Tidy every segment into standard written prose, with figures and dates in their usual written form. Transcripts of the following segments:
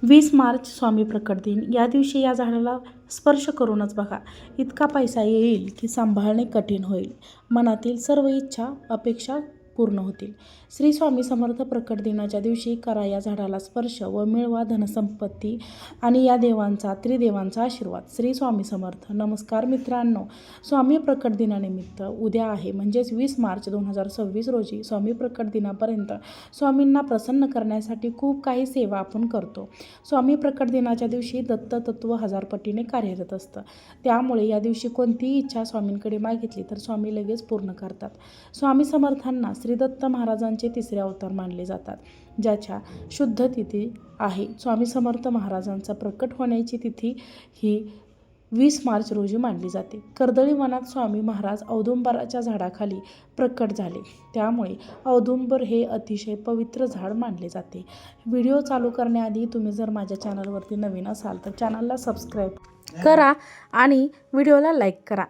20 मार्च स्वामी प्रकट दिन. या दिवशी या झाडाला स्पर्श करूनच बघा. इतका पैसा येईल की सांभाळणे कठीण होईल. मनातील सर्व इच्छा, अपेक्षा पूर्ण होतील. श्री स्वामी समर्थ प्रकट दिनाच्या दिवशी करा या झाडाला स्पर्श व मिळवा धनसंपत्ती आणि या देवांचा त्रिदेवांचा आशीर्वाद. श्री स्वामी समर्थ. नमस्कार मित्रांनो, स्वामी प्रकट दिनानिमित्त उद्या आहे म्हणजेच 20 मार्च 2026 रोजी स्वामी प्रकट दिनापर्यंत स्वामींना प्रसन्न करण्यासाठी खूप काही सेवा आपण करतो. स्वामी प्रकट दिनाच्या दिवशी दत्त तत्व 1000 पटीने कार्यरत असतं. त्यामुळे या दिवशी कोणतीही इच्छा स्वामींकडे मागितली तर स्वामी लगेच पूर्ण करतात. स्वामी समर्थांना श्री दत्त महाराजांचे तिसरे अवतार मानले जातात, ज्याच्या शुद्ध तिथी आहे. स्वामी समर्थ महाराजांचा प्रकट होण्याची तिथी ही 20 मार्च रोजी मानली जाते. कर्दळी वनात स्वामी महाराज औदुंबराच्या झाडाखाली प्रकट झाले, त्यामुळे औदुंबर हे अतिशय पवित्र झाड मानले जाते. व्हिडिओ चालू करण्याआधी तुम्ही जर माझ्या चॅनलवरती नवीन असाल तर चॅनलला सबस्क्राईब करा आणि व्हिडिओला लाईक करा.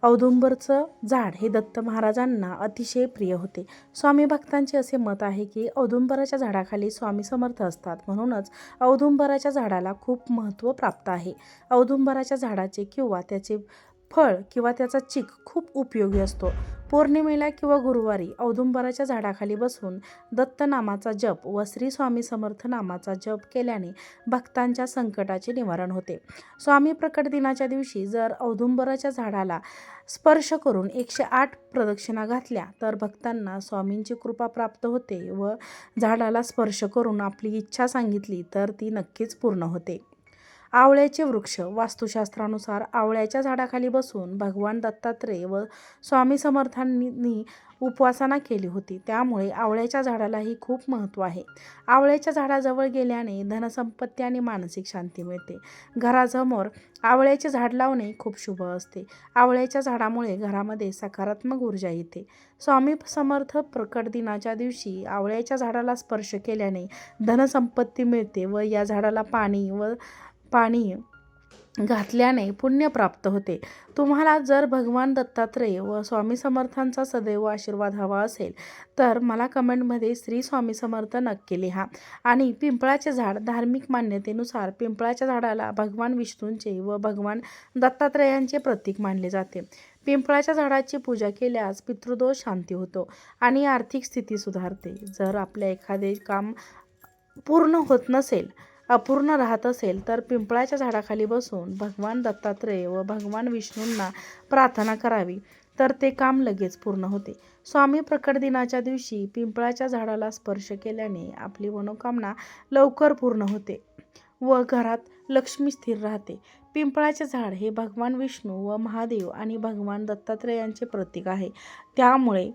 औदुंबरचं झाड हे दत्त महाराजांना अतिशय प्रिय होते. स्वामी भक्तांचे असे मत आहे की औदुंबराच्या झाडाखाली स्वामी समर्थ असतात, म्हणूनच औदुंबराच्या झाडाला खूप महत्त्व प्राप्त आहे. औदुंबराच्या झाडाचे किंवा त्याचे फळ किंवा त्याचा चीक खूप उपयोगी असतो. पौर्णिमेला किंवा गुरुवारी औदुंबराच्या झाडाखाली बसून दत्त नामाचा जप व श्री स्वामी समर्थ नामाचा जप केल्याने भक्तांच्या संकटाचे निवारण होते. स्वामी प्रकट दिनाच्या दिवशी जर औदुंबराच्या झाडाला स्पर्श करून 108 प्रदक्षिणा घातल्या तर भक्तांना स्वामींची कृपा प्राप्त होते व झाडाला स्पर्श करून आपली इच्छा सांगितली तर ती नक्कीच पूर्ण होते. आवळ्याचे वृक्ष. वास्तुशास्त्रानुसार आवळ्याच्या झाडाखाली बसून भगवान दत्तात्रेय व स्वामी समर्थांनी उपासना केली होती, त्यामुळे आवळ्याच्या झाडालाही खूप महत्त्व आहे. आवळ्याच्या झाडाजवळ गेल्याने धनसंपत्ती आणि मानसिक शांती मिळते. घरासमोर आवळ्याचे झाड लावणे खूप शुभ असते. आवळ्याच्या झाडामुळे घरामध्ये सकारात्मक ऊर्जा येते. स्वामी समर्थ प्रकट दिनाच्या दिवशी आवळ्याच्या झाडाला स्पर्श केल्याने धनसंपत्ती मिळते व या झाडाला पाणी घातल्याने पुण्य प्राप्त होते. तुम्हाला जर भगवान दत्तात्रेय व स्वामी समर्थांचा सदैव आशीर्वाद हवा असेल तर मला कमेंटमध्ये श्री स्वामी समर्थ नक्की लिहा. आणि पिंपळाचे झाड. धार्मिक मान्यतेनुसार पिंपळाच्या झाडाला भगवान विष्णूंचे व भगवान दत्तात्रेयांचे प्रतीक मानले जाते. पिंपळाच्या झाडाची पूजा केल्यास पितृदोष शांती होतो आणि आर्थिक स्थिती सुधारते. जर आपले एखादे काम पूर्ण होत नसेल, अपूर्ण राहत असेल तर पिंपळाच्या झाडाखाली बसून भगवान दत्तात्रेय व भगवान विष्णूंना प्रार्थना करावी तर ते काम लगेच पूर्ण होते. स्वामी प्रकट दिनाच्या दिवशी पिंपळाच्या झाडाला स्पर्श केल्याने आपली मनोकामना लवकर पूर्ण होते व घरात लक्ष्मी स्थिर राहते. पिंपळाचे झाड हे भगवान विष्णू व महादेव आणि भगवान दत्तात्रेयांचे प्रतीक आहे, त्यामुळे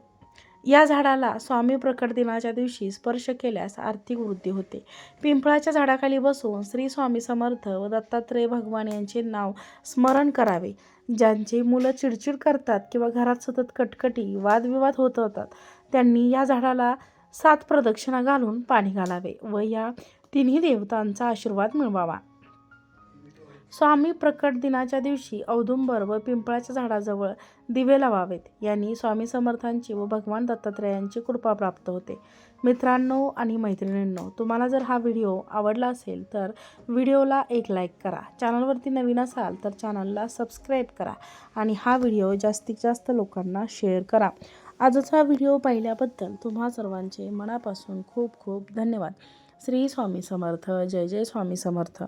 या झाडाला स्वामी प्रकट दिनाच्या दिवशी स्पर्श केल्यास आर्थिक वृद्धी होते. पिंपळाच्या झाडाखाली बसून श्री स्वामी समर्थ व दत्तात्रेय भगवान यांचे नाव स्मरण करावे. ज्यांचे मुलं चिडचिड करतात किंवा घरात सतत कटकटी वादविवाद होत होतात त्यांनी या झाडाला 7 प्रदक्षिणा घालून पाणी घालावे व या तिन्ही देवतांचा आशीर्वाद मिळवावा. स्वामी प्रकट दिनाच्या दिवशी औदुंबर व पिंपळाच्या झाडाजवळ दिवे लावावेत. यांनी स्वामी समर्थांची व भगवान दत्तात्रेयांची कृपा प्राप्त होते. मित्रांनो आणि मैत्रिणींनो, तुम्हाला जर हा व्हिडिओ आवडला असेल तर व्हिडिओला एक लाईक करा. चॅनलवरती नवीन असाल तर चॅनलला सबस्क्राईब करा आणि हा व्हिडिओ जास्तीत जास्त लोकांना शेअर करा. आजचा व्हिडिओ पाहिल्याबद्दल तुम्हा सर्वांचे मनापासून खूप खूप धन्यवाद. श्री स्वामी समर्थ. जय जय स्वामी समर्थ.